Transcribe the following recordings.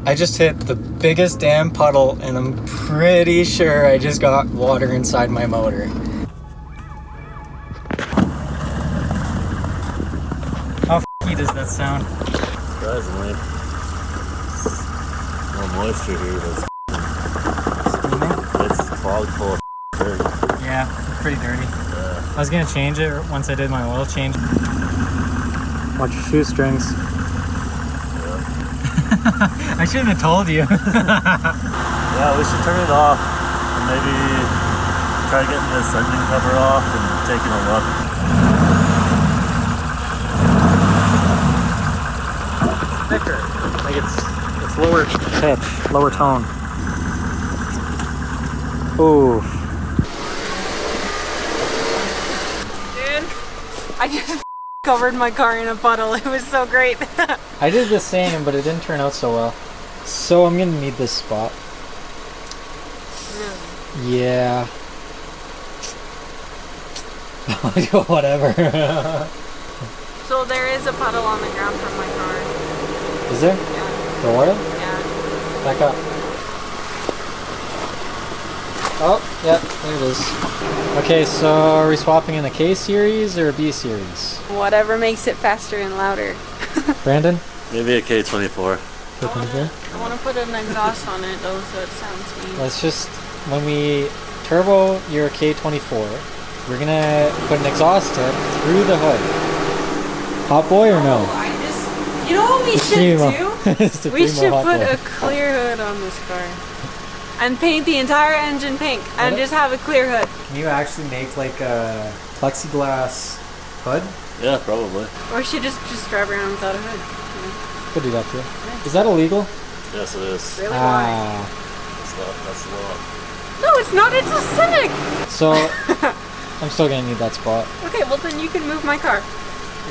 I just hit the biggest damn puddle and I'm pretty sure I just got water inside my motor. How f***y does that sound? Surprisingly. No moisture here, but it's clogged full of dirt. Yeah, it's pretty dirty. Yeah. I was gonna change it once I did my oil change. Watch your shoestrings. Yeah. I shouldn't have told you. Yeah, we should turn it off and maybe try getting this engine cover off and taking a look. It's thicker. Like it's lower pitch, lower tone. Ooh. Dude, I just covered my car in a puddle. It was so great. I did the same, but it didn't turn out so well. So I'm gonna need this spot. Really? Yeah. Whatever. So there is a puddle on the ground from my car. Is there? Yeah. The oil? Yeah. Back up. Oh, yeah, there it is. Okay, so are we swapping in a K series or a B series? Whatever makes it faster and louder. Brandon? Maybe a K24. I want to put an exhaust on it though, so it sounds neat. Let's just, when we turbo your K24, we're gonna put an exhaust tip through the hood. Hot boy or no? You know what we should do? We should put boy. a clear hood on this car. And paint the entire engine pink and just have a clear hood. Can you actually make like a plexiglass hood? Yeah, probably. Or we should just drive around without a hood. Could do that too. Is that illegal? Yes, it is. Really? Why? That's the law. No, it's not. It's a Civic. So, I'm still gonna need that spot. Okay, well then you can move my car.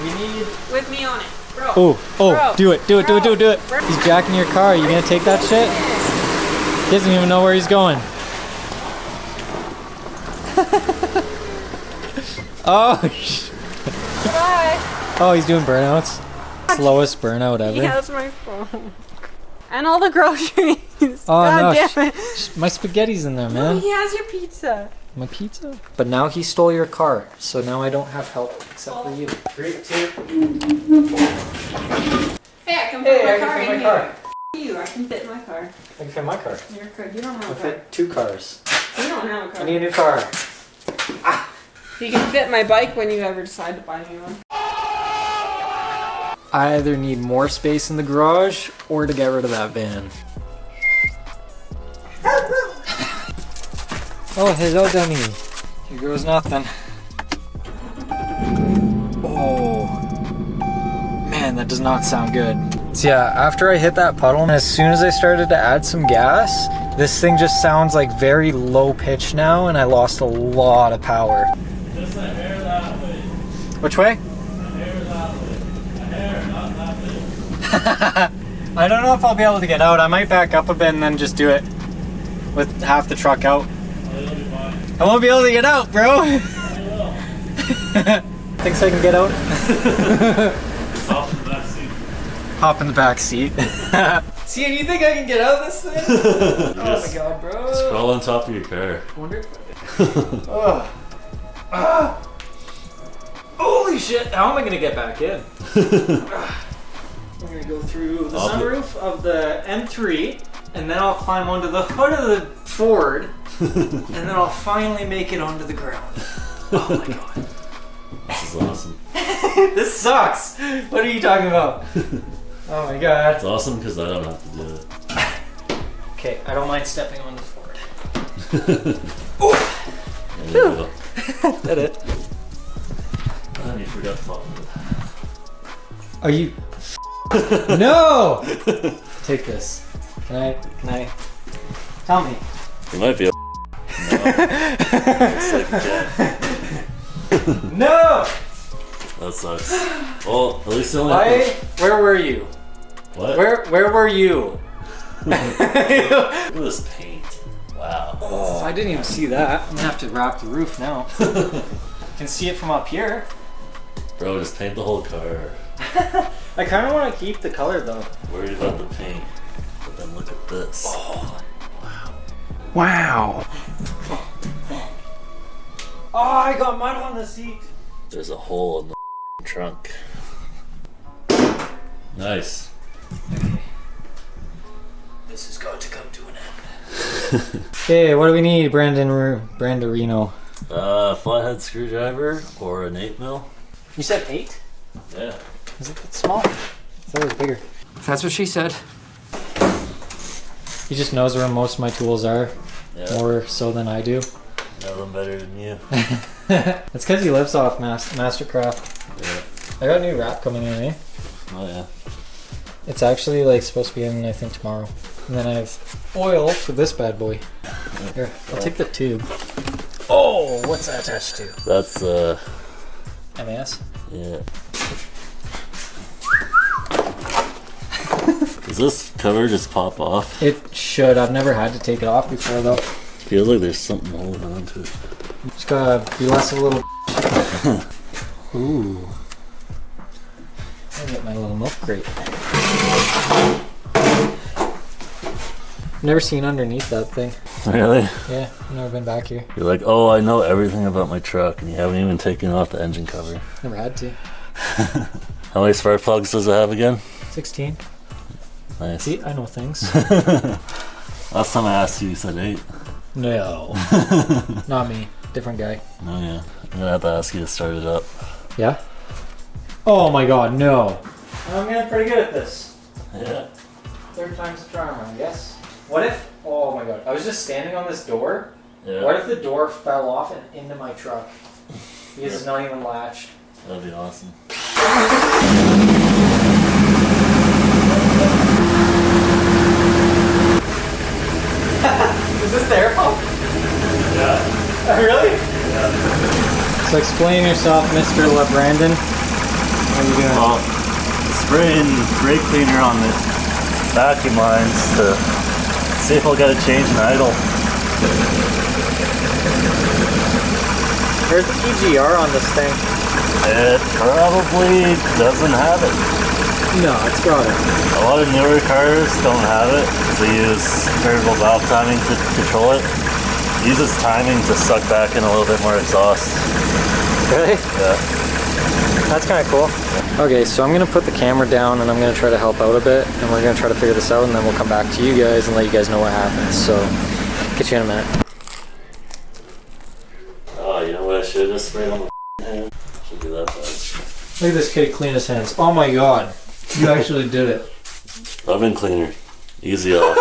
We need... With me on it. Bro. Oh, Bro. do it. Bro. He's jacking your car. Are you gonna take that shit? He doesn't even know where he's going. Oh, Bye. oh, he's doing burnouts. Slowest burnout ever. He has my phone. And all the groceries. Oh God no, damn it. my spaghetti's in there, No, man. he has your pizza. My pizza? But now he stole your car, so now I don't have help except for you. 3, 2. Hey, I can put Hey, my I car can fit in my here. car. You, I can fit my car. I can fit my car. Your car. You don't have I a car. fit 2 cars. You don't have a car. I need a new car. You can fit my bike when you ever decide to buy me one. I either need more space in the garage or to get rid of that van. Oh, hello, dummy. Here goes nothing. Oh, man, that does not sound good. So yeah, after I hit that puddle, and as soon as I started to add some gas, this thing just sounds like very low pitch now, and I lost a lot of power. Just a hair that way. Which way? A hair that way. A hair, not that way. I don't know if I'll be able to get out. I might back up a bit and then just do it with half the truck out. Oh, you'll be fine. I won't be able to get out, bro. I will. Thinks I can get out? Just hop in the back seat. Hop in the back seat. See, and you think I can get out of this thing? Oh my god, bro. Just crawl on top of your car. I wonder if I can. Oh. Ah. Holy shit, how am I gonna get back in? I'm gonna go through the sunroof of the M3, and then I'll climb onto the hood of the Ford, and then I'll finally make it onto the ground. Oh my god. This is awesome. This sucks! What are you talking about? Oh my god. It's awesome because I don't have to do it. Okay, I don't mind stepping on the Ford. There you go. Is that it? And you forgot to follow it. Are you... No! Take this. Can I... Tell me. You might be a no. Looks like a cat. No! That sucks. Well, at least you only Why? have Where were you? What? Where were you? Look at this paint. Wow. Oh, I didn't even see that. I'm gonna have to wrap the roof now. You can see it from up here. Bro, just paint the whole car. I kind of want to keep the color though. Worried about the paint. But then this. Oh, wow. Oh, I got mud on the seat. There's a hole in the trunk. Nice. Okay. This is going to come to an end. Okay, what do we need, Brandarino? Flathead screwdriver or an 8mm. You said 8? Yeah. Is it that small? I thought it was bigger. That's what she said. He just knows where most of my tools are. Yeah. More so than I do. Know them better than you. That's because he lives off Mastercraft. Yeah. I got a new wrap coming in, eh? Oh yeah. It's actually like supposed to be in, I think, tomorrow. And then I have oil for this bad boy. Here, I'll take the tube. Oh, what's that attached to? That's MAS? Yeah. Does this cover just pop off? It should. I've never had to take it off before though. Feels like there's something holding on to it. Just gotta be less of a little. Ooh. I'll get my little milk crate. Never seen underneath that thing. Really? Yeah, I've never been back here. You're like, oh, I know everything about my truck, and you haven't even taken off the engine cover. Never had to. How many spark plugs does it have again? 16. Nice. See, I know things. Last time I asked you, you said 8. No. Not me. Different guy. Oh yeah. I'm gonna have to ask you to start it up. Yeah? Oh my god, no. I'm getting pretty good at this. Yeah. Third time's the charm, I guess. What if, oh my god, I was just standing on this door. Yeah. What if the door fell off and into my truck? Because it's not even latched. That'd be awesome. Is this the air pump? Yeah. Really? Yeah. So explain yourself, Mr. LeBrandon. How are you doing? Well, spraying brake cleaner on the vacuum lines to see if I'll get a change in idle. Where's the PGR on this thing? It probably doesn't have it. No, it's got it. A lot of newer cars don't have it because they use variable valve timing to control it. It uses timing to suck back in a little bit more exhaust. Really? Yeah. That's kind of cool. Okay, so I'm going to put the camera down and I'm going to try to help out a bit, and we're going to try to figure this out, and then we'll come back to you guys and let you guys know what happens. So, get you in a minute. Oh, you know what I should have just sprayed on the hand? Should do that fast. Look at this kid clean his hands. Oh my god. You actually did it. Oven cleaner. Easy off.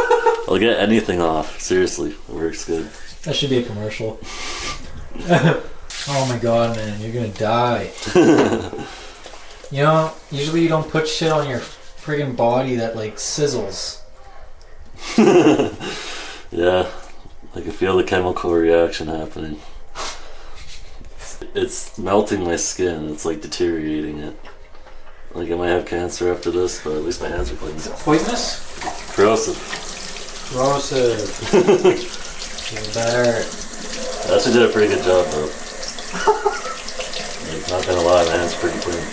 I'll get anything off. Seriously, it works good. That should be a commercial. Oh my god, man, you're gonna die. You know, usually you don't put shit on your friggin' body that like sizzles. Yeah, I can feel the chemical reaction happening. It's melting my skin. It's like deteriorating it. Like I might have cancer after this, but at least my hands are clean. Is it poisonous? Corrosive. Corrosive. Even better. I actually did a pretty good job though. Like, not gonna lie, my hands are pretty clean.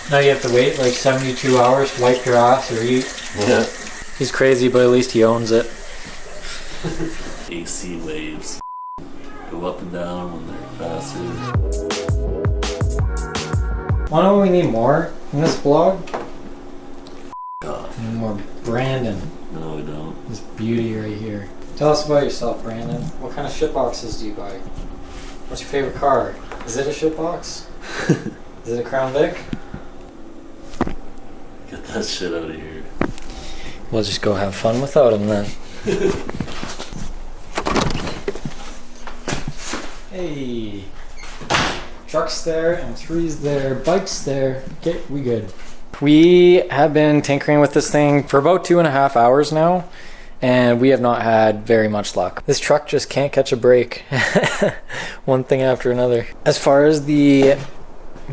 Now you have to wait like 72 hours to wipe your ass or eat. Yeah. He's crazy, but at least he owns it. AC waves go up and down when they're faster. Wanna know what we need more in this vlog? God. We need more Brandon. No, we don't. This beauty right here. Tell us about yourself, Brandon. What kind of shit boxes do you buy? What's your favorite car? Is it a shit box? Is it a Crown Vic? Get that shit out of here. We'll just go have fun without him then. Hey. Truck's there, M3's there, bike's there. Okay, we good. We have been tinkering with this thing for about 2.5 hours now, and we have not had very much luck. This truck just can't catch a break. One thing after another. As far as the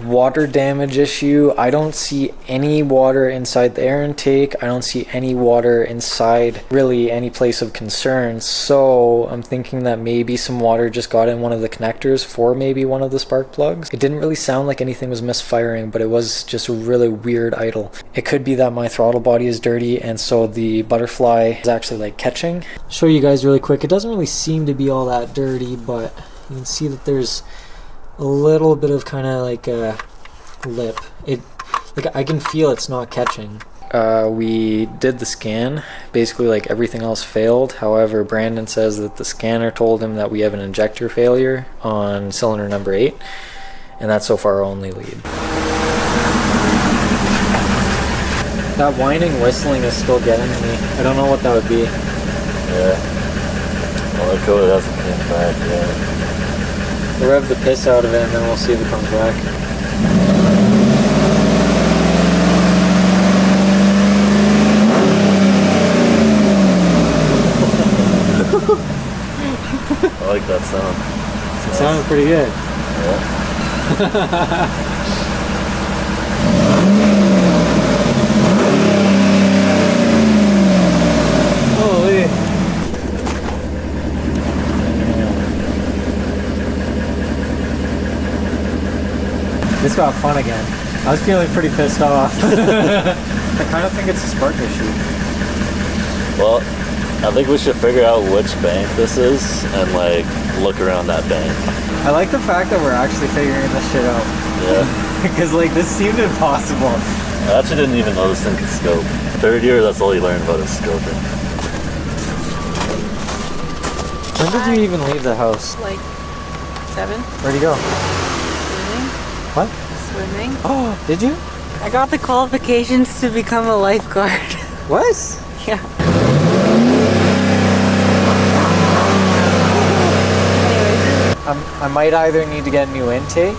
water damage issue. I don't see any water inside the air intake. I don't see any water inside really any place of concern. So I'm thinking that maybe some water just got in one of the connectors for maybe one of the spark plugs. It didn't really sound like anything was misfiring, but it was just a really weird idle. It could be that my throttle body is dirty and so the butterfly is actually like catching. Show you guys really quick. It doesn't really seem to be all that dirty, but you can see that there's a little bit of kind of like a lip. I can feel it's not catching. We did the scan. Basically, like everything else failed. However, Brandon says that the scanner told him that we have an injector failure on cylinder number 8, and that's so far our only lead. That whining whistling is still getting me. I don't know what that would be. Yeah. Well, the code hasn't came back yet. We'll rev the piss out of it and then we'll see if it comes back. I like that sound. It sounded pretty good. Yeah. Holy. This got fun again. I was feeling pretty pissed off. I kind of think it's a spark issue. Well, I think we should figure out which bank this is and like look around that bank. I like the fact that we're actually figuring this shit out. Yeah. Because like this seemed impossible. I actually didn't even know this thing could scope. Third year, that's all you learn about is scoping. When did we even leave the house? Like 7. Where'd you go? Swimming. What? Swimming. Oh, did you? I got the qualifications to become a lifeguard. What? Yeah. I might either need to get a new intake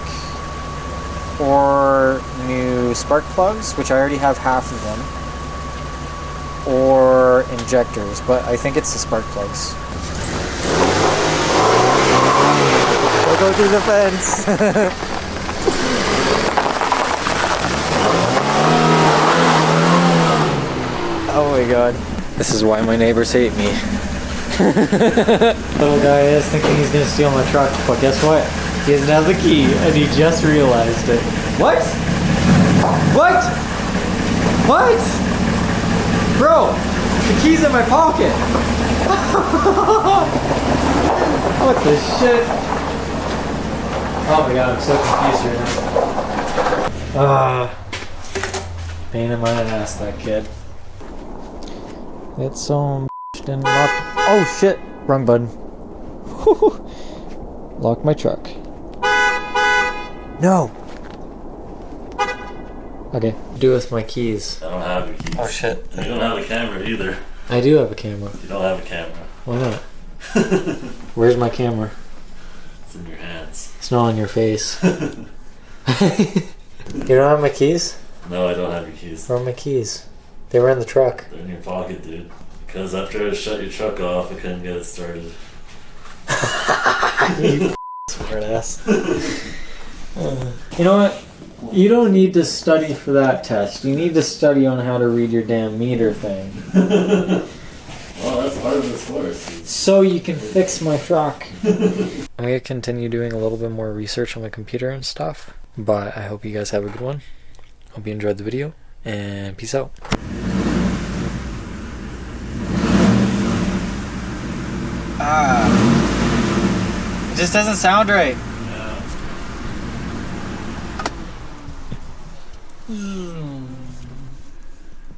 or new spark plugs, which I already have half of them, or injectors, but I think it's the spark plugs. We'll go through the fence. Oh my god. This is why my neighbors hate me. Little guy is thinking he's gonna steal my truck, but guess what? He doesn't have the key, and he just realized it. What? What? What? Bro, the key's in my pocket. What the shit? Oh my god, I'm so confused right now. Pain in my ass, that kid. It's so didn't lock. Oh shit! Wrong button. Lock my truck. No. Okay. Do with my keys. I don't have your keys. Oh shit. And you don't have a camera either. I do have a camera. You don't have a camera. Why not? Where's my camera? It's in your hands. It's not on your face. You don't have my keys? No, I don't have your keys. Where are my keys? They were in the truck. They're in your pocket, dude. Because after I shut your truck off, I couldn't get it started. You smart ass. You know what? You don't need to study for that test. You need to study on how to read your damn meter thing. Well, that's part of this course. So you can fix my truck. I'm going to continue doing a little bit more research on my computer and stuff. But I hope you guys have a good one. Hope you enjoyed the video. And peace out. It just doesn't sound right. Yeah.